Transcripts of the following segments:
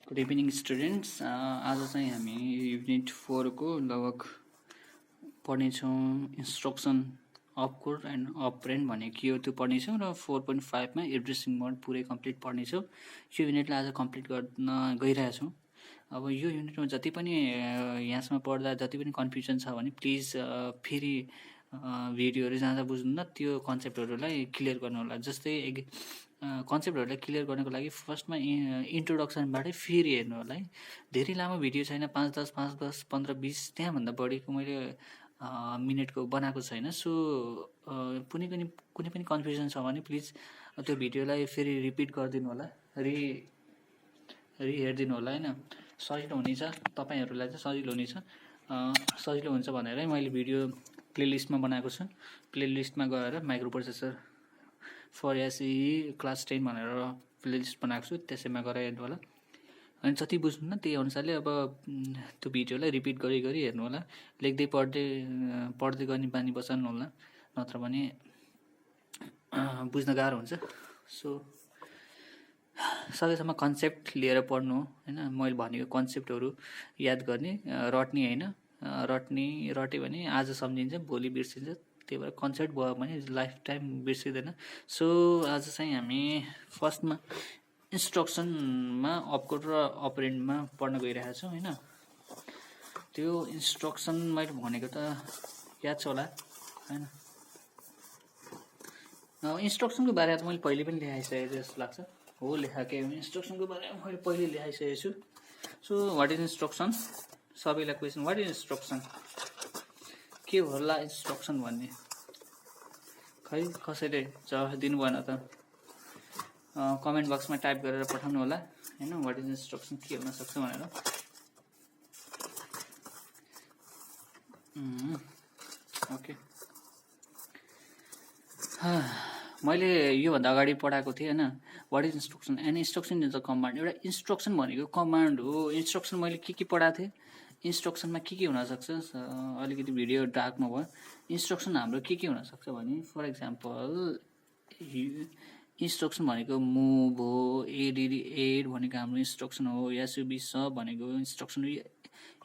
Good evening students. आज चाहिँ हामी युनिट 4 को लगभग पढ्नेछौँ इन्स्ट्रक्सन अफ कोड एन्ड अपरेन्ड भने के हो त्यो पढ्नेछौँ र 4.5 मा एड्रेसिङ मोड पुरै कम्प्लिट पढ्नेछौँ। यो युनिटलाई आज कम्प्लिट गर्न गइरहेछौँ। अब यो युनिटमा जति पनि यहाँसम्म पढ्दा जति पनि कन्फ्युजन छ भने प्लिज फेरि भिडियोहरू जाँदा बुझ्नुहुन्न त्यो कन्सेप्टहरूलाई क्लियर गर्नु होला। जस्तै कन्सेप्टहरूलाई क्लियर गर्नको लागि फर्स्टमा इन्ट्रोडक्सनबाटै फेरि हेर्नु होला है। धेरै लामो भिडियो छैन, 5-10, 5-10, 15-20 त्यहाँभन्दा बढीको मैले मिनटको बनाएको छैन। सो कुनै पनि कन्फ्युजन छ भने प्लिज त्यो भिडियोलाई फेरि रिपिट गरिदिनु होला, हेरिदिनु होला होइन। सजिलो हुनेछ, तपाईँहरूलाई चाहिँ सजिलो हुनेछ। सजिलो हुन्छ भनेर मैले भिडियो प्लेलिस्टमा बनाएको छु। प्लेलिस्टमा गएर माइक्रो प्रोसेसर फर एसई क्लास 10 भनेर प्लेलिस्ट बनाएको छु, त्यसैमा गएर हेर्नु होला। अनि जति बुझ्नुहुन्न त्यही अनुसारले अब त्यो भिडियोलाई रिपिट गरी हेर्नु होला। लेख्दै पढ्दै गर्ने बानी बसाल्नु होला, नत्र भने बुझ्न गाह्रो हुन्छ। सो सकेसम्म कन्सेप्ट लिएर पढ्नु होइन। मैले भनेको कन्सेप्टहरू याद गर्ने, रट्ने होइन। रट्यो भने आज सम्झिन्छ, भोलि बिर्सिन्छ। त्यही भएर कन्सेप्ट भयो भने लाइफ टाइम बिर्सिँदैन। सो आज चाहिँ हामी फर्स्टमा इन्स्ट्रक्सनमा अपकोड र अपरेन्डमा पढ्न गइरहेको छौँ होइन। त्यो इन्स्ट्रक्सन मैले भनेको त याद छ होला होइन। इन्स्ट्रक्सनको बारेमा त मैले पहिले पनि लेखाइसकेको जस्तो लाग्छ। हो लेखाएकै हो, इन्स्ट्रक्सनको बारेमा मैले पहिले लेखाइसकेको छु। So what is instruction? सबैलाई क्वेसन, वाट इज इन्स्ट्रक्सन? के होला इन्स्ट्रक्सन भन्ने? खै कसैले जवाफ दिनु भएन त कमेन्ट बक्समा टाइप गरेर पठाउनु होला होइन। वाट इज इन्स्ट्रक्सन के हुन सक्छ भनेर। ओके, मैले योभन्दा अगाडि पढाएको थिएँ होइन। What is instruction? And instruction is a command. एउटा इन्स्ट्रक्सन भनेको कमान्ड हो। इन्स्ट्रक्सन मैले के पढाएको थिएँ, इन्स्ट्रक्सनमा के हुनसक्छ, अलिकति भिडियो डार्कमा भयो। इन्स्ट्रक्सन हाम्रो के हुनसक्छ भने फर इक्जाम्पल इन्स्ट्रक्सन भनेको मुभ हो, एड भनेको हाम्रो इन्स्ट्रक्सन हो, एसयुबी सब भनेको इन्स्ट्रक्सन हो।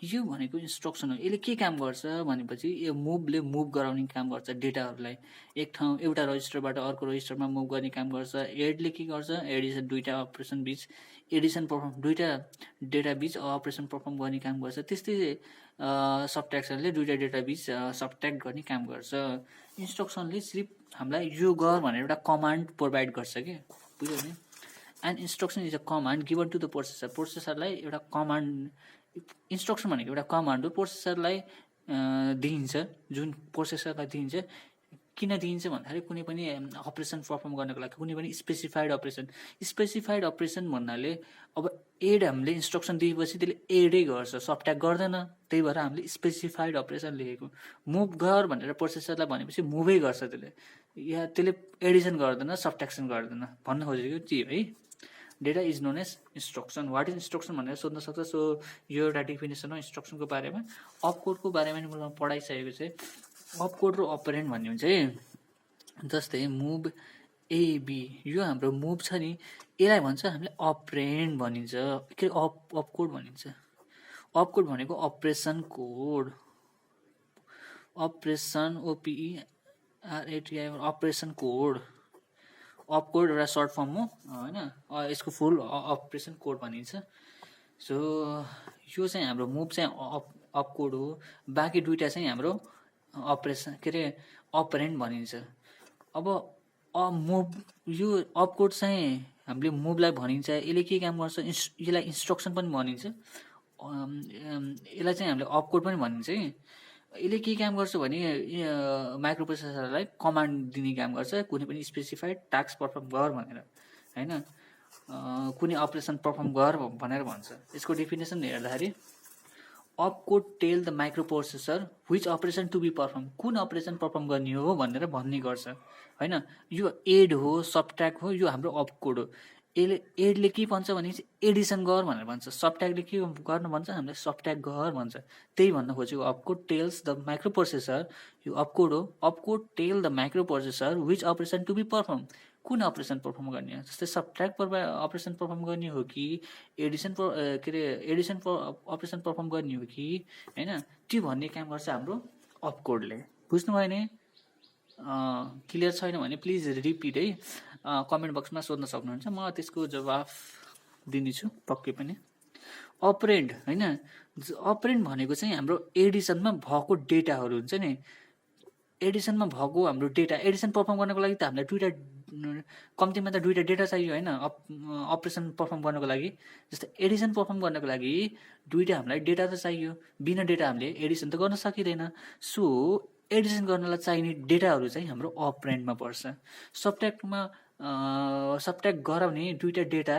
यो भनेको इन्स्ट्रक्सन हो। यसले के काम गर्छ भनेपछि यो मुभले मुभ गराउने काम गर्छ डेटाहरूलाई। एउटा रजिस्टरबाट अर्को रजिस्टरमा मुभ गर्ने काम गर्छ। एडले के गर्छ, एडिसन दुईवटा अपरेसन बिच दुईवटा डेटा बिच अपरेसन पर्फर्म गर्ने काम गर्छ। त्यस्तै सबट्र्याक्सनले दुईवटा डेटा बिच सबट्र्याक्ट गर्ने काम गर्छ। इन्स्ट्रक्सनले सिर्फ हामीलाई यो गर भनेर एउटा कमान्ड प्रोभाइड गर्छ क्या, बुझ्यो भने। And instruction is a command given to the प्रोसेसरलाई एउटा कमान्ड। इन्स्ट्रक्सन भनेको एउटा कमान्ड हो, प्रोसेसरलाई दिइन्छ। जुन प्रोसेसरलाई दिइन्छ, किन दिइन्छ भन्दाखेरि कुनै पनि अपरेसन पर्फर्म गर्नको लागि कुनै पनि स्पेसिफाइड अपरेसन भन्नाले अब एड हामीले इन्स्ट्रक्सन दिएपछि त्यसले एडै गर्छ, सबट्र्याक्ट गर्दैन। त्यही भएर हामीले स्पेसिफाइड अपरेसन लेखेको। मुभ गर भनेर प्रोसेसरलाई भनेपछि मुभै गर्छ त्यसले, या त्यसले एडिसन गर्दैन, सबट्र्याक्सन गर्दैन भन्न खोजेको त्यो है। Data is known as instruction. What is instruction भनेर सोध्न सक्छ। सो यो एउटा डेफिनेसन हो इन्स्ट्रक्सनको बारेमा। अपकोडको बारेमा नि मैले पढाइसकेको चाहिँ। अपकोड र अपरेन्ड भन्ने हुन्छ है। जस्तै मुभ एबी, यो हाम्रो मुभ छ नि, यसलाई भन्छ हामीले अपरेन्ड भनिन्छ। के अपकोड भनिन्छ। अपकोड भनेको operation code, operation ओपिइआरएटिआई operation code. अपकोड एउटा सर्ट फर्म हो होइन, यसको फुल अपरेसन कोड भनिन्छ। सो यो चाहिँ हाम्रो मुभ चाहिँ अपकोड हो। बाँकी दुईवटा चाहिँ हाम्रो अपरेसन अपरेन्ड भनिन्छ। अब मुभ यो अपकोड चाहिँ हामीले मुभलाई भनिन्छ। यसले के काम गर्छ, यसलाई इन्स्ट्रक्सन पनि भनिन्छ। यसलाई चाहिँ हामीले अपकोड पनि भनिन्छ है। यसले के काम गर्छ भने माइक्रो प्रोसेसरलाई कमान्ड दिने काम गर्छ, कुनै पनि स्पेसिफाइड टास्क पर्फर्म गर भनेर होइन, कुनै अपरेसन पर्फर्म गर भनेर भन्छ। यसको डेफिनेसन हेर्दाखेरि opcode tell the microprocessor which operation to be perform, कुन अपरेसन पर्फर्म गर्ने हो भनेर भन्ने गर्छ होइन। यो एड हो, सबट्र्याक्ट हो, यो हाम्रो अपकोड हो। एडले के भन्छ भने एडिसन गर भनेर भन्छ, सबट्र्याक्टले के गर्नु भन्छ, हामीले सबट्र्याक्ट गर भन्छ। त्यही भन्न खोजेको opcode tells the microprocessor, यो अपकोड हो। Opcode tell the microprocessor which operation to be perform, कुन अपरेसन पर्फर्म गर्ने हो, जस्तै सब्ट्र्याक्ट अपरेसन पर्फर्म गर्ने हो कि एडिसन के अरे एडिसन अपरेसन पर्फर्म गर्ने हो कि होइन, त्यो भन्ने काम गर्छ हाम्रो अपकोडले। बुझ्नुभयो नि? क्लियर छैन भने प्लिज रिपिट है, कमेन्ट बक्समा सोध्न सक्नुहुन्छ, म त्यसको जवाफ दिनेछु पक्कै पनि। अपरेन्ड होइन, अपरेन्ड भनेको चाहिँ हाम्रो एडिसनमा भएको डेटाहरू हुन्छ नि, एडिसनमा भएको हाम्रो डेटा, एडिसन पर्फर्म गर्नको लागि त हामीलाई दुईवटा, कम्तीमा त दुईवटा डेटा चाहियो होइन, अपरेसन पर्फर्म गर्नको लागि। जस्तै एडिसन पर्फर्म गर्नको लागि दुईवटा हामीलाई डेटा त चाहियो, बिना डेटा हामीले एडिसन त गर्न सकिँदैन। सो एडिसन गर्नलाई चाहिने डेटाहरू चाहिँ हाम्रो अपरेन्डमा पर्छ। सब्ट्र्याक्ट गराउने दुईवटा डेटा,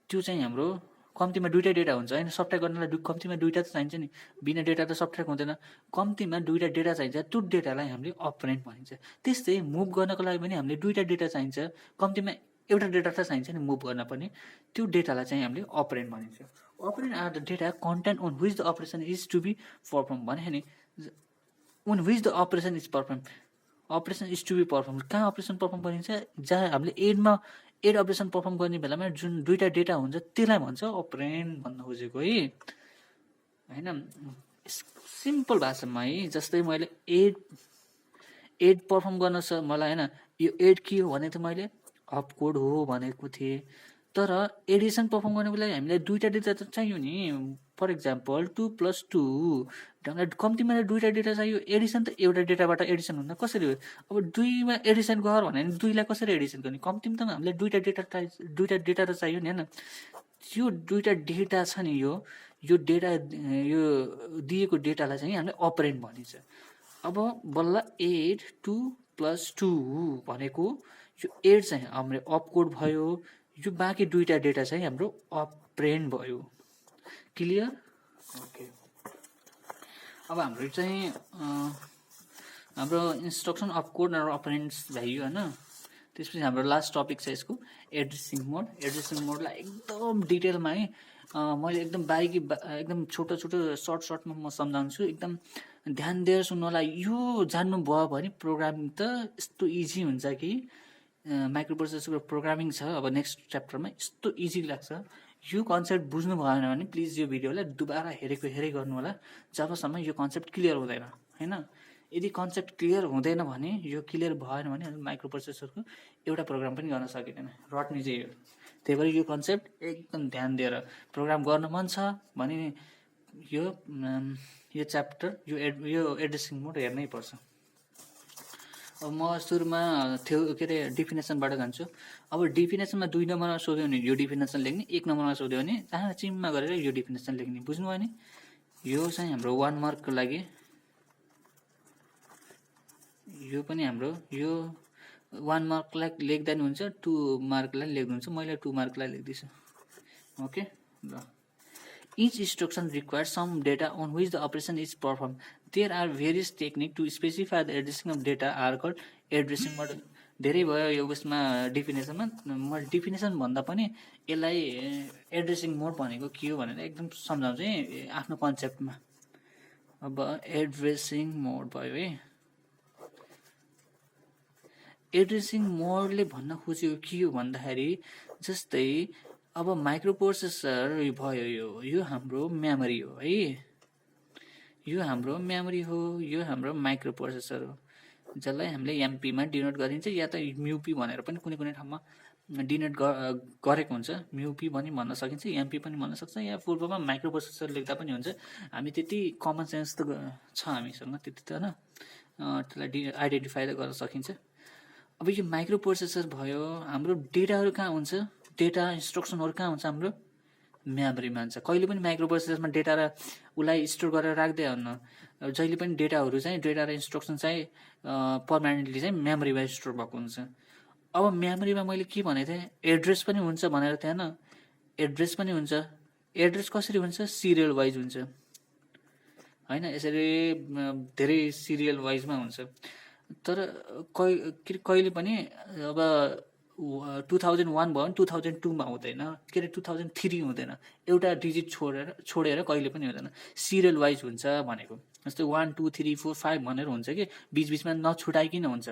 त्यो चाहिँ हाम्रो कम्तीमा दुईवटा डेटा हुन्छ होइन, सब्ट्र्याक्ट गर्नलाई कम्तीमा दुईवटा त चाहिन्छ नि, बिना डेटा त सब्ट्र्याक्ट हुँदैन, कम्तीमा दुईवटा डेटा चाहिन्छ, त्यो डेटालाई हामीले अपरेन्ड भनिन्छ। त्यस्तै मुभ गर्नको लागि पनि हामीले दुईवटा डेटा चाहिन्छ, कम्तीमा एउटा डेटा त चाहिन्छ नि मुभ गर्न पनि, त्यो डेटालाई चाहिँ हामीले अपरेन्ड भनिन्छ। Operand are the data content on which the operation is to be perform भने नि, on which the operation is perform, operation is to be perform, कहाँ अपरेसन पर्फर्म गरिन्छ, जहाँ हामीले एड अपरेसन पर्फर्म गर्ने बेलामा जुन दुईवटा डेटा हुन्छ त्यसलाई भन्छ अपरेन्ड भन्न खोजेको है होइन। सिम्पल भाषामा है, जस्तै मैले एड पर्फर्म गर्न छ मलाई होइन, यो एड के हो भने त मैले अपकोड हो भनेको थिएँ, तर एडिसन पर्फर्म गर्नको लागि हामीलाई दुईवटा डेटा त चाहियो नि। फर इक्जाम्पल 2+2, हामीलाई कम्तीमा दुईवटा डेटा चाहियो, एडिसन त एउटा डेटाबाट एडिसन हुँदा कसरी हो, अब दुईमा एडिसन गर भने दुईलाई कसरी एडिसन गर्ने, कम्तीमा त हामीलाई दुईवटा डेटा त चाहियो नि होइन। त्यो दुईवटा डेटा छ नि, यो डेटा, यो दिएको डेटालाई चाहिँ हामीले अपरेन्ड भनिन्छ। अब बल्ल 8 2+2 भनेको यो एड चाहिँ हाम्रो अपकोड भयो, यो बाँकी दुईवटा डेटा चाहिँ हाम्रो अपरेन्ड भयो। क्लियर? ओके। अब हाम्रो चाहिँ हाम्रो इन्स्ट्रक्सन अपकोड र अपरेन्ड्स भयो होइन। त्यसपछि हाम्रो लास्ट टपिक छ यसको एड्रेसिङ मोड। एड्रेसिङ मोडलाई एकदम डिटेलमा है मैले एकदम बारीकी एकदम छोटो सर्टमा म सम्झाउँछु, एकदम ध्यान दिएर सुन्नु होला। यो जान्नुभयो भने प्रोग्रामिङ त यस्तो इजी हुन्छ कि, माइक्रो प्रोसेसरको प्रोग्रामिङ छ अब नेक्स्ट च्याप्टरमा, यस्तो इजी लाग्छ। यो कन्सेप्ट बुझ्नु भएन भने प्लिज यो भिडियोलाई दुबारा हेरै गर्नु होला, जबसम्म यो कन्सेप्ट क्लियर हुँदैन होइन। यदि कन्सेप्ट क्लियर हुँदैन भने, यो क्लियर भएन भने माइक्रो प्रोसेसरको एउटा प्रोग्राम पनि गर्न सकिँदैन, रट्ने चाहिँ हो। त्यही भएर यो कन्सेप्ट एकदम ध्यान दिएर प्रोग्राम गर्न मन छ भने यो च्याप्टर, यो एड्रेसिङ मोड हेर्नै पर्छ। अब म सुरुमा के अरे डिफिनेसनबाट जान्छु। अब डिफिनेसनमा 2 नम्बरमा सोध्यो भने यो डिफिनेसन लेख्ने, 1 नम्बरमा सोध्यो भने त्यहाँ चिममा गरेर यो डिफिनेसन लेख्ने। बुझ्नुभयो नि? यो चाहिँ हाम्रो 1 मार्कको लागि, यो पनि हाम्रो यो 1 मार्कलाई लेख्दा नि हुन्छ, 2 मार्कलाई लेख्नुहुन्छ, मैले 2 मार्कलाई लेख्दैछु। ओके ल। Each instruction requires some data on which the operation is performed. There are various techniques to specify the addressing of data are called addressing mode. धेरै भयो यो उसमा डिफिनेसनमा, म डिफिनेसन भन्दा पनि यसलाई एड्रेसिङ मोड भनेको के हो भनेर एकदम सम्झाउँछु है आफ्नो कन्सेप्टमा। अब एड्रेसिङ मोड भयो है। एड्रेसिङ मोडले भन्न खोजेको के हो भन्दाखेरि, जस्तै अब माइक्रो प्रोसेसर भयो, यो हाम्रो मेमोरी हो है, यो हाम्रो मेमोरी हो, यो हाम्रो माइक्रो प्रोसेसर हो, जसलाई हामीले एमपीमा डिनोट गरिन्छ, या त म्युपी भनेर पनि कुनै ठाउँमा डिनोट गरेको हुन्छ। म्युपी पनि भन्न सकिन्छ, एमपी पनि भन्न सक्छ, या पूर्वमा माइक्रो प्रोसेसर लेख्दा पनि हुन्छ। हामी त्यति कमन सेन्स त छ हामीसँग त्यति त होइन, त्यसलाई आइडेन्टिफाई त गर्न सकिन्छ। अब यो माइक्रो प्रोसेसर भयो, हाम्रो डेटाहरू कहाँ हुन्छ, डेटा इन्स्ट्रक्सनहरू कहाँ हुन्छ, हाम्रो मेमोरीमा हुन्छ। कहिले पनि माइक्रो प्रोसेसरमा डेटा र उसलाई स्टोर गरेर राख्दै हुन्न, जहिले पनि डेटाहरू चाहिँ, डेटा र इन्स्ट्रक्सन चाहिँ पर्मानेन्टली चाहिँ मेमोरीमा स्टोर भएको हुन्छ। अब मेमोरीमा मैले के भनेको थिएँ, एड्रेस पनि हुन्छ भनेर थिएँ होइन, एड्रेस पनि हुन्छ। एड्रेस कसरी हुन्छ, सिरियल वाइज हुन्छ होइन, यसरी धेरै सिरियल वाइजमा हुन्छ। तर कहिले पनि अब 2001 भयो भने 2002मा हुँदैन, के अरे 2003 हुँदैन, एउटा डिजिट छोडेर कहिले पनि हुँदैन, सिरियल वाइज हुन्छ भनेको। जस्तै 1 2 3 4 5 भनेर हुन्छ कि बिचबिचमा नछुटाइकन हुन्छ।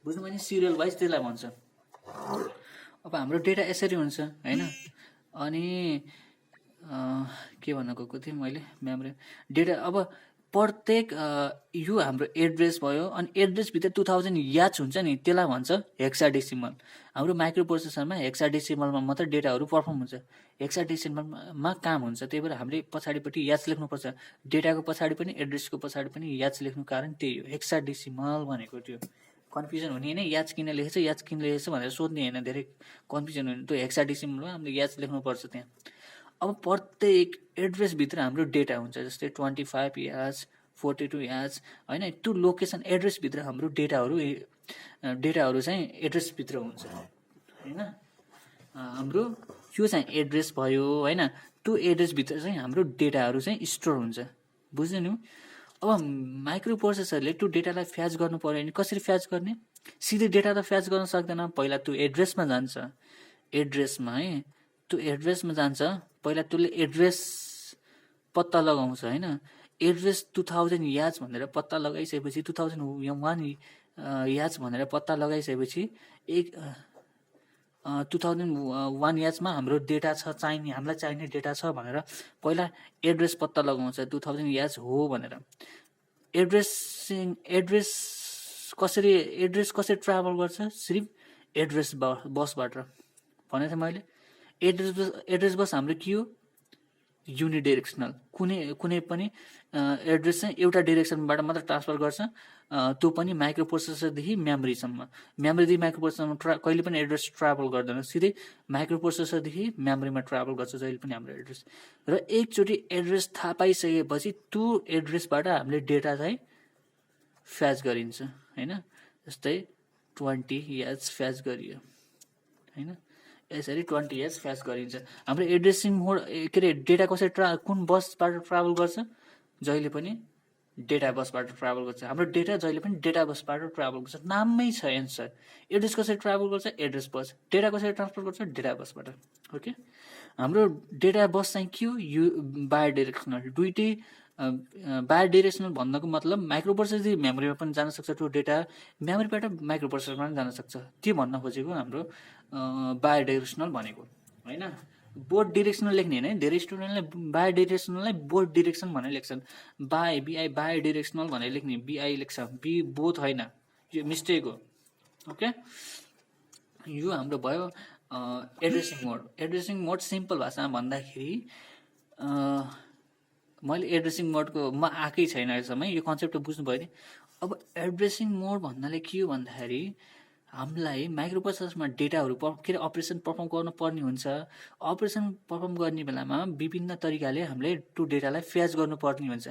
बुझ्नु भने सिरियल वाइज त्यसलाई भन्छ। अब हाम्रो डेटा यसरी हुन्छ होइन। अनि के भन्न गएको थिएँ मैले, मेमोरी डेटा। अब प्रत्येक यो हाम्रो एड्रेस भयो, अनि एड्रेसभित्र 2000 याच हुन्छ नि, त्यसलाई भन्छ हेक्साडेसिमल। हाम्रो माइक्रो प्रोसेसरमा हेक्साडेसिमलमा मात्र डेटाहरू पर्फर्म हुन्छ, हेक्साडेसिमलमा काम हुन्छ। त्यही भएर हामीले पछाडिपट्टि याच लेख्नुपर्छ, डेटाको पछाडि पनि एड्रेसको पछाडि पनि याच लेख्नु कारण त्यही हो, हेक्साडेसिमल भनेको। त्यो कन्फ्युजन हुने होइन, याच किन लेखेछ याच किन लेखेछ भनेर सोध्ने होइन, धेरै कन्फ्युजन हुने। त्यो हेक्साडेसिमलमा हामीले याच लेख्नुपर्छ त्यहाँ। अब प्रत्येक एड्रेसभित्र हाम्रो डेटा हुन्छ, जस्तै 25 याच, 42 याच होइन। त्यो लोकेसन एड्रेसभित्र हाम्रो डेटाहरू चाहिँ एड्रेसभित्र हुन्छ होइन। हाम्रो यो चाहिँ एड्रेस भयो होइन, त्यो एड्रेसभित्र चाहिँ हाम्रो डेटाहरू चाहिँ स्टोर हुन्छ, बुझ्नु नि। अब माइक्रो प्रोसेसरले त्यो डेटालाई फ्याच गर्नु पर्यो भने कसरी फ्याच गर्ने? सिधै डेटा त फ्याच गर्न सक्दैन, पहिला त्यो एड्रेसमा जान्छ, एड्रेसमा है, त्यो एड्रेसमा जान्छ। पहिला त्यसले एड्रेस पत्ता लगाउँछ होइन। एड्रेस 2000 याच भनेर पत्ता लगाइसकेपछि, 2001 याच भनेर पत्ता लगाइसकेपछि, 2001 याचमा हाम्रो डेटा छ, हामीलाई चाहिने डेटा छ भनेर पहिला एड्रेस पत्ता लगाउँछ 2000 याच हो भनेर। एड्रेस कसरी ट्राभल गर्छ? सिर्फ एड्रेस बसबाट भनेको थिएँ मैले। एड्रेस बस हाम्रो के हो? युनिडाइरेक्सनल। कुनै पनि एड्रेस चाहिँ एउटा डिरेक्सनबाट मात्र ट्रान्सफर गर्छ, त्यो पनि माइक्रो प्रोसेसरदेखि मेमोरीसम्म। मेमोरीदेखि माइक्रो प्रोसेसरमा कहिले पनि एड्रेस ट्राभल गर्दैन, सिधै माइक्रो प्रोसेसरदेखि मेमोरीमा ट्राभल गर्छ जहिले पनि हाम्रो एड्रेस। र एकचोटि एड्रेस थाहा पाइसकेपछि त्यो एड्रेसबाट हामीले डेटा चाहिँ फ्याच गरिन्छ होइन। जस्तै 20 याच फ्याच गरियो होइन, यसरी 20 याच फ्याच गरिन्छ। हाम्रो एड्रेसिङ मोड के अरे डेटा कसरी कुन बसबाट ट्राभल गर्छ? जहिले पनि डेटा बसबाट ट्राभल गर्छ। हाम्रो डेटा जहिले पनि डेटा बसबाट ट्राभल गर्छ, नाममै छ एन्सर। एड्रेस कसरी ट्राभल गर्छ? Address bus. डेटा कसरी ट्रान्सफर गर्छ? डेटा बसबाट। ओके, हाम्रो डेटा बस चाहिँ के हो? बायो डिरेक्सनल। दुइटै बायो डिरेक्सनल भन्नको मतलब माइक्रो प्रोसेसरदेखि मेमोरीमा पनि जान सक्छ त्यो डेटा, मेमोरीबाट माइक्रो प्रोसेसरमा पनि जान सक्छ। के भन्न खोजेको हाम्रो बायो डिरेक्सनल भनेको होइन। बोथ डिरेक्सनल लेख्ने होइन, धेरै स्टुडेन्टले बायो डिरेक्सनललाई बोथ डिरेक्सन भनेर लेख्छन्, बायो डिरेक्सनल भनेर लेख्ने, बिआई लेख्छ, बोथ होइन, यो मिस्टेक हो। ओके, यो हाम्रो भयो एड्रेसिङ मोड। एड्रेसिङ मोड सिम्पल भाषामा भन्दाखेरि मैले एड्रेसिङ मोडको आएकै छैन अहिलेसम्म, यो कन्सेप्ट बुझ्नु भयो नि। अब एड्रेसिङ मोड भन्नाले के हो भन्दाखेरि हामीलाई माइक्रो प्रोसेसरमा डेटाहरू के अरे अपरेसन पर्फर्म गर्नुपर्ने हुन्छ। अपरेसन पर्फर्म गर्ने बेलामा विभिन्न तरिकाले हामीले त्यो डेटालाई फ्याच गर्नुपर्ने हुन्छ।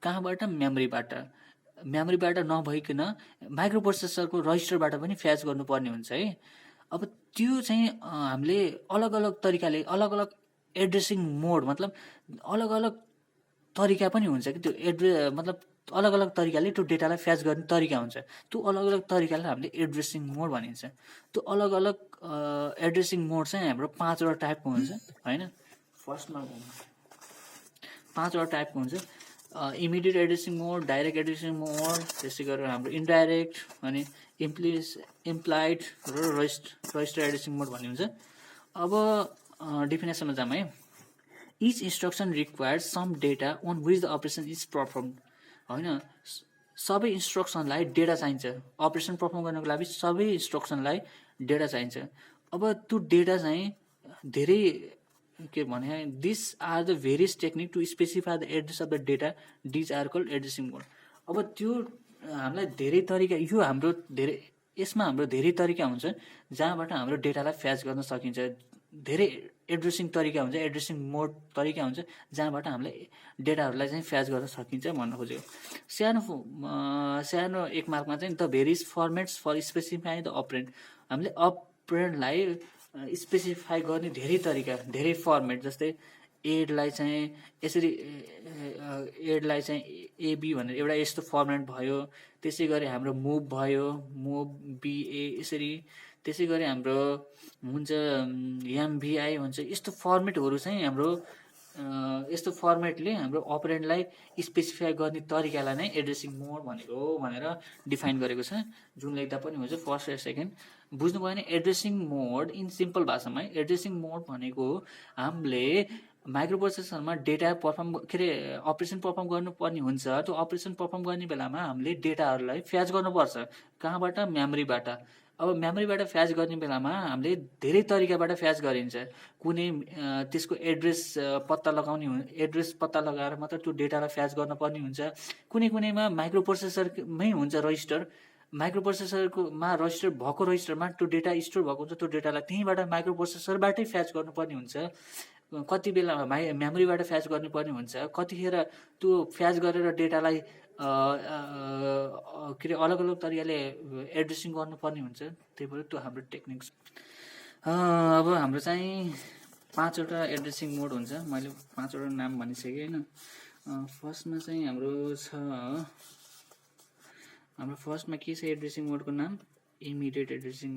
कहाँबाट? मेमोरीबाट नभइकन माइक्रो प्रोसेसरको रजिस्टरबाट पनि फ्याच गर्नुपर्ने हुन्छ है। अब त्यो चाहिँ हामीले अलग अलग तरिकाले, अलग अलग एड्रेसिङ मोड मतलब अलग अलग तरिका पनि हुन्छ कि त्यो मतलब अलग अलग तरिकाले त्यो डेटालाई फ्याच गर्ने तरिका हुन्छ। त्यो अलग अलग तरिकालाई हामीले एड्रेसिङ मोड भनिन्छ। त्यो अलग अलग एड्रेसिङ मोड चाहिँ हाम्रो 5वटा टाइपको हुन्छ होइन। फर्स्टमा 5वटा टाइपको हुन्छ, इमिडिएट एड्रेसिङ मोड, डाइरेक्ट एड्रेसिङ मोड, त्यसै गरेर हाम्रो इन्डाइरेक्ट, अनि इम्प्लाइड र रजिस्टर एड्रेसिङ मोड भन्ने हुन्छ। अब डेफिनेसनमा जाऊँ है। Each instruction requires some data on which the operation is perform होइन। सबै इन्स्ट्रक्सनलाई डेटा चाहिन्छ, अपरेसन पर्फर्म गर्नको लागि सबै इन्स्ट्रक्सनलाई डेटा चाहिन्छ। अब त्यो डेटा चाहिँ धेरै के भने, this are the various technique to specify the address of the data, these are called addressing mode. अब त्यो हामीलाई धेरै तरिका, यो हाम्रो धेरै, यसमा हाम्रो धेरै तरिका हुन्छ जहाँबाट हाम्रो डेटालाई फ्याच गर्न सकिन्छ। धेरै एड्रेसिङ तरिका हुन्छ, एड्रेसिङ मोड तरिका हुन्छ जहाँबाट हामीले डेटाहरूलाई चाहिँ फ्याच गर्न सकिन्छ भन्न खोजेको। सानो 1 मार्कमा चाहिँ the various formats for specify the operand. हामीले अपरेन्डलाई स्पेसिफाई गर्ने धेरै तरिका, धेरै फर्मेट, जस्तै एडलाई चाहिँ यसरी, एडलाई चाहिँ एबी भनेर एउटा यस्तो फर्मेट भयो। त्यसै गरी हाम्रो मुभ भयो, मुभ बिए यसरी। त्यसै गरी हाम्रो हुन्छ एमभिआई हुन्छ। यस्तो फर्मेटहरू चाहिँ हाम्रो यस्तो फर्मेटले हाम्रो अपरेन्डलाई स्पेसिफाई गर्ने तरिकालाई नै एड्रेसिङ मोड भनेको हो भनेर डिफाइन गरेको छ, जुन लेख्दा पनि हुन्छ फर्स्ट र सेकेन्ड। बुझ्नुभयो भने एड्रेसिङ मोड इन सिम्पल भाषामा एड्रेसिङ मोड भनेको हामीले माइक्रोप्रोसेसरमा डेटा के अरे अपरेसन पर्फर्म गर्नुपर्ने हुन्छ। त्यो अपरेसन पर्फर्म गर्ने बेलामा हामीले डेटाहरूलाई फ्याच गर्नुपर्छ। कहाँबाट? मेमोरीबाट। अब मेमोरीबाट फ्याच गर्ने बेलामा हामीले धेरै तरिकाबाट फ्याच गरिन्छ। कुनै त्यसको एड्रेस पत्ता लगाएर मात्र त्यो डेटालाई फ्याच गर्नुपर्ने हुन्छ। कुनैमा माइक्रोप्रोसेसरमै हुन्छ रजिस्टर, माइक्रोप्रोसेसरमा रजिस्टर भएको रजिस्टरमा त्यो डेटा स्टोर भएको हुन्छ। त्यो डेटालाई त्यहीँबाट माइक्रोप्रोसेसरबाटै फ्याच गर्नुपर्ने हुन्छ। कति बेला मेमोरीबाट फ्याच गर्नुपर्ने हुन्छ, कतिखेर त्यो फ्याच गरेर डेटालाई के अरे अलग अलग तरिकाले एड्रेसिङ गर्नुपर्ने हुन्छ। त्यही भएर त्यो हाम्रो टेक्निक्स। अब हाम्रो चाहिँ 5वटा एड्रेसिङ मोड हुन्छ। मैले 5वटा नाम भनिसकेँ होइन। फर्स्टमा चाहिँ हाम्रो फर्स्टमा के छ एड्रेसिङ मोडको नाम? इमिडिएट एड्रेसिङ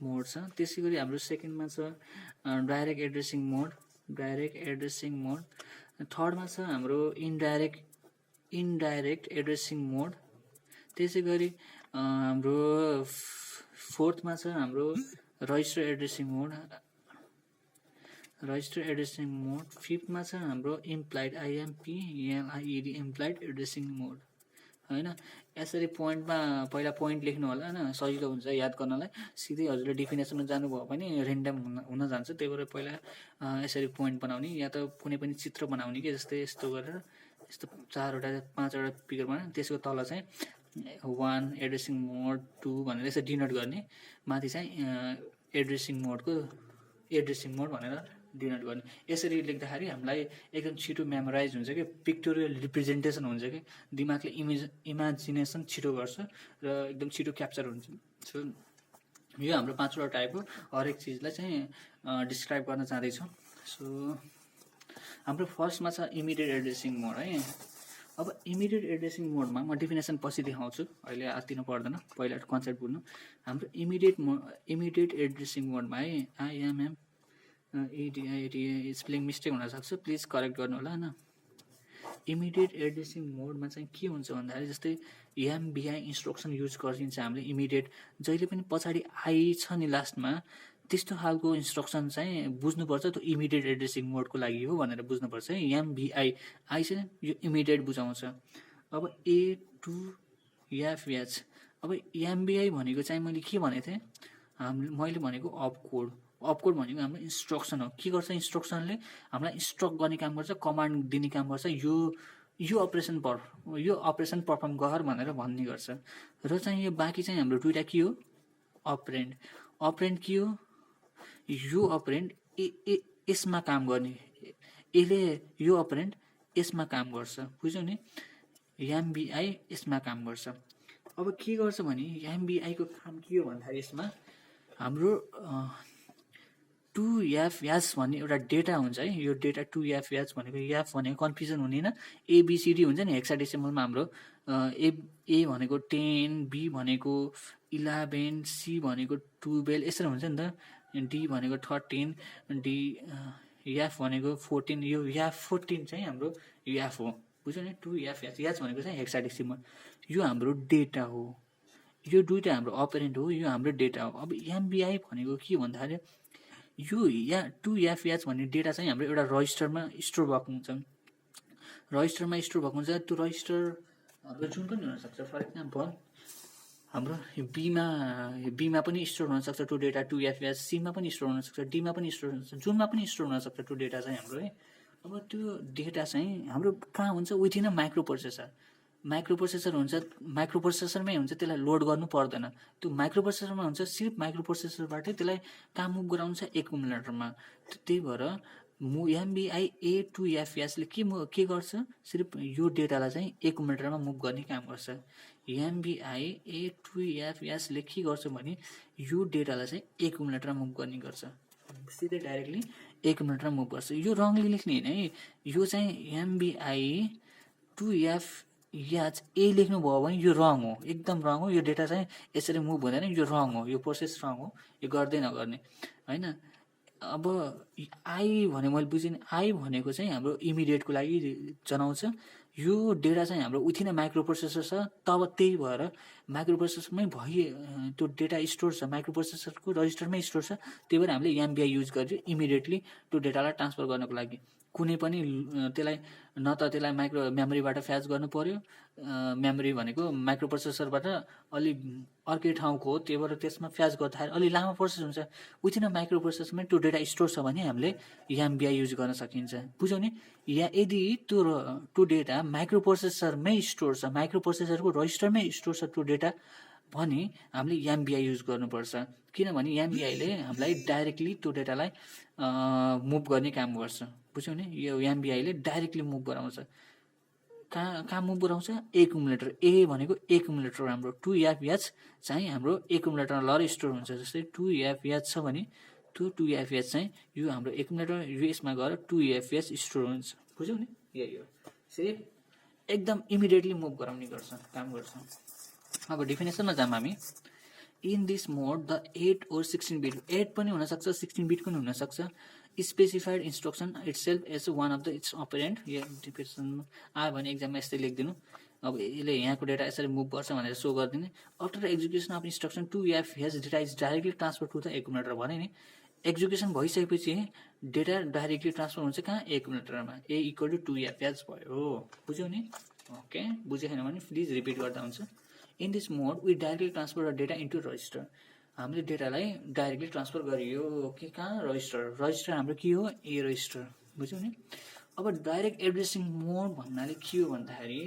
मोड छ। त्यसै गरी हाम्रो सेकेन्डमा छ डाइरेक्ट एड्रेसिङ मोड। थर्डमा छ हाम्रो इनडाइरेक्ट एड्रेसिङ मोड। त्यसै गरी हाम्रो फोर्थमा छ हाम्रो रजिस्टर एड्रेसिङ मोड। फिफ्थमा छ हाम्रो इम्प्लाइड इम्प्लाइड एड्रेसिङ मोड होइन। यसरी पोइन्टमा पहिला पोइन्ट लेख्नु होला होइन, सजिलो हुन्छ याद गर्नलाई। सिधै हजुरले डिफिनेसनमा जानुभयो भने रेन्डम हुन जान्छ। त्यही भएर पहिला यसरी पोइन्ट बनाउने या त कुनै पनि चित्र बनाउने कि जस्तै यस्तो गरेर यस्तो 4वटा 5वटा पिक्चर बनाउने। त्यसको तल चाहिँ 1 एड्रेसिङ मोड 2 भनेर यसरी डिनोट गर्ने। माथि चाहिँ एड्रेसिङ मोड भनेर डिनोट गर्ने। यसरी लेख्दाखेरि हामीलाई एकदम छिटो मेमोराइज हुन्छ कि पिक्टोरियल रिप्रेजेन्टेसन हुन्छ कि दिमागले इमेजिनेसन छिटो गर्छ र एकदम छिटो क्याप्चर हुन्छ। सो यो हाम्रो 5वटा टाइप हो। हरेक चिजलाई चाहिँ डिस्क्राइब गर्न चाहँदैछु। सो हाम्रो फर्स्टमा छ इमिडिएट एड्रेसिङ मोड है। अब इमिडिएट एड्रेसिङ मोडमा म डिफिनेसन पछि देखाउँछु, अहिले आत्तिनु पर्दैन, पहिला कन्सेप्ट बुझ्नु। हाम्रो इमिडिएट एड्रेसिङ मोडमा है IMM स्पेलिङ मिस्टेक हुनसक्छ, प्लिज करेक्ट गर्नु होला होइन। इमिडिएट एड्रेसिङ मोडमा चाहिँ के हुन्छ भन्दाखेरि जस्तै MBI इन्स्ट्रक्सन युज गरिन्छ हामीले। इमिडिएट जहिले पनि पछाडि आई छ नि लास्टमा, त्यस्तो खालको इन्स्ट्रक्सन चाहिँ बुझ्नुपर्छ। त्यो इमिडिएट एड्रेसिङ मोडको लागि हो भनेर बुझ्नुपर्छ है। MBI आई चाहिँ यो इमिडिएट बुझाउँछ। अब A2FH। अब MBI भनेको चाहिँ मैले के भनेको थिएँ? मैले भनेको अपकोड भनेको हाम्रो इन्स्ट्रक्सन हो। के गर्छ इन्स्ट्रक्सनले? हामीलाई इन्स्ट्रक्ट गर्ने काम गर्छ, कमान्ड दिने काम गर्छ। यो अपरेसन पर्फर्म गर भनेर भन्ने गर्छ। र चाहिँ यो बाँकी चाहिँ हाम्रो दुईवटा के हो? अपरेन्ड के हो? यो अपरेन्ड यसमा काम गर्ने, यसले यो अपरेन्ड यसमा काम गर्छ। बुझ्यौ नि? MBI यसमा काम गर्छ। अब के गर्छ भने MBI को काम के हो भन्दाखेरि यसमा हाम्रो 2FH भन्ने एउटा डेटा हुन्छ है। यो डेटा 2FH भनेको एफ भनेको कन्फ्युजन हुने होइन, ABCD हुन्छ नि हेक्साडेसिमलमा हाम्रो। A भनेको 10, B भनेको 11, C भनेको 12 यसरी हुन्छ नि त। D भनेको 13, F भनेको 14। यो F14 चाहिँ हाम्रो F हो। बुझ्यो नि? 2FH भनेको चाहिँ हेक्साडेसिमल। यो हाम्रो डेटा हो। यो दुईवटा हाम्रो अपरेन्ट हो, यो हाम्रो डेटा हो। अब MBI भनेको के भन्दाखेरि यो 2FH भन्ने डेटा चाहिँ हाम्रो एउटा रजिस्टरमा स्टोर भएको हुन्छ। त्यो रजिस्टर हाम्रो जुन पनि हुनसक्छ। फर इक्जाम्पल हाम्रो बीमा पनि स्टोर हुनसक्छ त्यो डेटा 2FH, सीमा पनि स्टोर हुनसक्छ, डीमा पनि स्टोर हुनसक्छ, जुनमा पनि स्टोर हुनसक्छ त्यो डेटा चाहिँ हाम्रो है। अब त्यो डेटा चाहिँ हाम्रो कहाँ हुन्छ? विथिन अ माइक्रोप्रोसेसर हुन्छ। माइक्रोप्रोसेसरमै हुन्छ, त्यसलाई लोड गर्नु पर्दैन। त्यो माइक्रोप्रोसेसरमा हुन्छ, सिर्फ माइक्रोप्रोसेसरबाटै त्यसलाई काम मुभ गराउँछ एकुमुलेटरमा। त्यही भएर MBI A2FH ले के गर्छ? सिर्फ यो डेटालाई चाहिँ एकुमुलेटरमा मुभ गर्ने काम गर्छ। MBI A2FH ले के गर्छ भने यो डेटालाई चाहिँ एकुमुलेटरमा मुभ गर्ने गर्छ। सिधै डाइरेक्टली एकुमुलेटरमा मुभ गर्छ। यो रङली लेख्ने होइन है। यो चाहिँ MBI 2FH A लेख्नु भयो भने यो रङ हो, एकदम रङ हो। यो डेटा चाहिँ यसरी मुभ हुँदैन, यो रङ हो, यो प्रोसेस रङ हो, यो गर्दै नगर्ने होइन। अब आई भने मैले बुझेँ, आई भनेको चाहिँ हाम्रो इमिडिएटको लागि जनाउँछ। यो डेटा चाहिँ हाम्रो विथिन अ माइक्रो प्रोसेसर छ, तब त्यही भएर माइक्रो प्रोसेसरमै त्यो डेटा स्टोर छ, माइक्रो प्रोसेसरको रजिस्टरमै स्टोर छ। त्यही भएर हामीले एमबिआई युज गर्यो इमिडिएटली त्यो डेटालाई ट्रान्सफर गर्नको लागि। कुनै पनि त्यसलाई न त त्यसलाई माइक्रो मेमोरीबाट फ्याच गर्नु पर्यो, मेमोरी भनेको माइक्रो प्रोसेसरबाट अलि अर्कै ठाउँको हो, त्यही भएर त्यसमा फ्याच गर्दाखेरि अलि लामो प्रोसेस हुन्छ। विथिन अ माइक्रो प्रोसेसरमै त्यो डेटा स्टोर छ भने हामीले एमबिआई युज गर्न सकिन्छ। बुझ्यौ नि? या यदि त्यो डेटा माइक्रो प्रोसेसरमै स्टोर छ, माइक्रो प्रोसेसरको रजिस्टरमै स्टोर छ त्यो डेटा भने हामीले एमबिआई युज गर्नुपर्छ। किनभने एमबिआईले हामीलाई डाइरेक्टली त्यो डेटालाई मुभ गर्ने काम गर्छ। बुझ्यौ नि? यो एमबिआईले डाइरेक्टली मुभ गराउँछ। कहाँ मुभ गराउँछ? एकुमुलेटर। ए भनेको एकुमुलेटर हाम्रो 2FH चाहिँ हाम्रो एकुमुलेटरमा लगेर स्टोर हुन्छ। जस्तै 2FH छ भने त्यो 2FH चाहिँ यो हाम्रो एकुमुलेटर यसमा गएर 2FH स्टोर हुन्छ। बुझ्यौ नि? यही हो। यसरी एकदम इमिडिएटली मुभ गराउने काम गर्छ। अब डेफिनेसनमा जाम हामी। In this mode the 8 or 16 bit, 8 पनि हुनसक्छ, 16 बिट पनि हुनसक्छ, specified instruction itself as one of the its operand. यो डेफिनेसनमा आयो भने एक्जाममा यस्तै लेखिदिनु। अब यसले यहाँको डेटा यसरी मुभ गर्छ भनेर सो गरिदिने। After execution of instruction 2FH data is directly transfer to the accumulator भने नि एक्जिक्युसन भइसकेपछि डेटा डाइरेक्टली ट्रान्सफर हुन्छ कहाँ? एकुमुलेटरमा। ए इक्वल टु 2FH भयो। बुझ्यौ नि? ओके, बुझेको छैन भने प्लिज रिपिट गर्दा हुन्छ। In this mode we directly transfer the data into register. हामीले डेटालाई डाइरेक्टली ट्रान्सफर गरियो कि कहाँ? रजिस्टर। रजिस्टर हाम्रो के हो? ए रजिस्टर। बुझ्यौ नि? अब डाइरेक्ट एड्रेसिङ मोड भन्नाले के हो भन्दाखेरि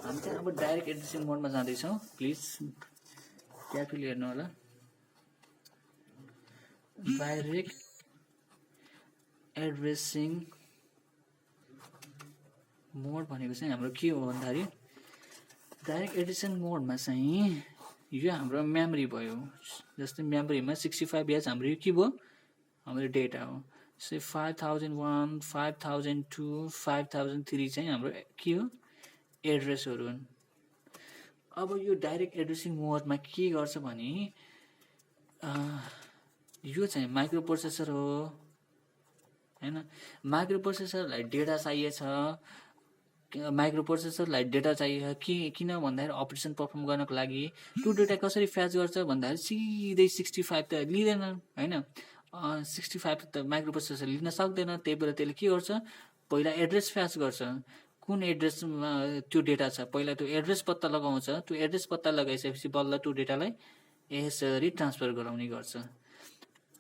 हामी चाहिँ अब डाइरेक्ट एड्रेसिङ मोडमा जाँदैछौँ। प्लिज केयरफुली हेर्नु होला। डाइरेक्ट एड्रेसिङ मोड भनेको चाहिँ हाम्रो के हो भन्दाखेरि डाइरेक्ट एड्रेसिङ मोडमा चाहिँ यो हाम्रो मेमोरी भयो। जस्तै मेमोरीमा 65H हाम्रो यो के भयो? हाम्रो डेटा हो। जस्तै 5001, 5002, 5003 चाहिँ हाम्रो के हो? एड्रेसहरू हुन्। अब यो डाइरेक्ट एड्रेसिङ मोडमा के गर्छ भने यो चाहिँ माइक्रो प्रोसेसर हो हैन। माइक्रो प्रोसेसरलाई डेटा चाहिएछ, माइक्रो प्रोसेसरलाई डेटा चाहियो किन भन्दाखेरि अपरेसन पर्फर्म गर्नको लागि। त्यो डेटा कसरी फ्याच गर्छ भन्दाखेरि सिधै 65 त लिँदैन हैन। 65 त माइक्रो प्रोसेसर लिन सक्दैन। त्यही भएर त्यसले के गर्छ? पहिला एड्रेस फ्याच गर्छ। कुन एड्रेसमा त्यो डेटा छ पहिला त्यो एड्रेस पत्ता लगाउँछ। त्यो एड्रेस पत्ता लगाइसकेपछि बल्ल त्यो डेटालाई यसरी ट्रान्सफर गराउने गर्छ।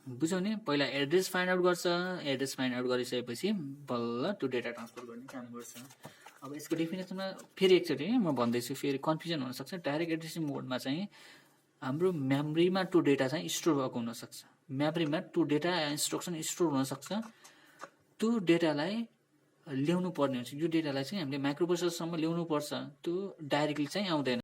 बुझ्यौ नि? पहिला एड्रेस फाइन्ड आउट गर्छ। एड्रेस फाइन्ड आउट गरिसकेपछि बल्ल त्यो डेटा ट्रान्सफर गर्ने काम गर्छ। अब यसको डेफिनेसनमा फेरि एकचोटि म भन्दैछु, फेरि कन्फ्युजन हुनसक्छ। डाइरेक्ट एड्रेसिङ मोडमा चाहिँ हाम्रो मेमोरीमा त्यो डेटा चाहिँ स्टोर भएको हुनसक्छ। मेमोरीमा त्यो डेटा इन्स्ट्रक्सन स्टोर हुनसक्छ। त्यो डेटालाई ल्याउनु पर्ने हुन्छ। यो डेटालाई चाहिँ हामीले माइक्रो प्रोसेसरसम्म ल्याउनु पर्छ। त्यो डाइरेक्टली चाहिँ आउँदैन।